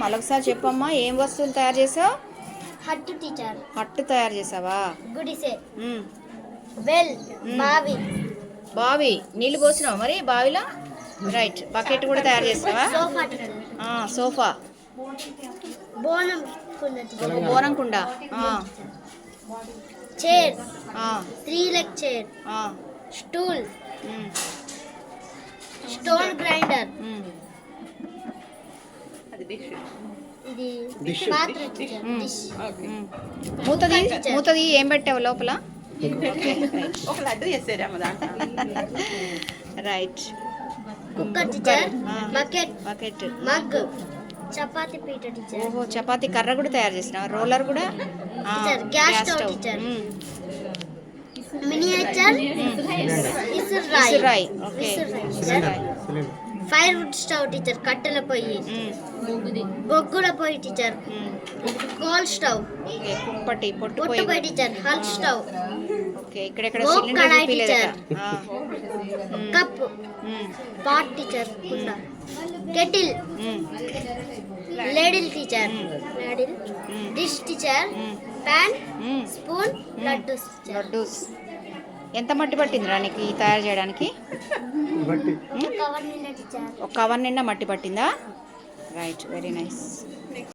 మరొకసారి చెప్పమ్మా, ఏం వస్తువులు తయారు చేసావు? హట్టు టీచర్. హట్టు తయారు చేసావా? గుడిసె. మ్మ్. వెల్. బావి. బావి నీళ్ళు పోసినావు మరి బావిలో? రైట్. బకెట్ కూడా తయారు చేసావా? Sofa teacher. సోఫా. బోనం కుండ టీచర్. బోనం కుండ. Chair. 3 leg chair. Stool. Stone grinder. ఇది పాత్ర టీచర్. డిష్. మూతది ఏం పెట్టావు లోపల? ఒక లడ్డు చేసారమ్మ దాంట్లో. Right. Cooker teacher. Bucket. Bucket. Mug. Chapati పీట టీచర్. ఓహో, చపాతీ కర్ర కూడా తయారు చేసినావు. రోలర్ కూడా. Teacher. Gas stove teacher. Miniature. ఇసురాయి. Okay. Fire wood stove teacher. కట్టెల పొయ్యి. బొగ్గుల పొయ్యి టీచర్. Coal stove. కుంపటి పొట్టు పొయ్యి టీచర్. Hull stove. ఓకే. ఇక్కడ సిలిండర్ చూపిలేదా? కప్. Pot teacher. కుండ. Kettle. Ladle teacher. Ladle. Dish teacher. Pan. Spoon. Laddoos. ఎంత మట్టి పట్టిందిరా నీకు ఈ తయారు చేయడానికి? కవర్ నిండా టీచర్. ఒక కవర్ నిండా మట్టి పట్టిందా? Right, very nice.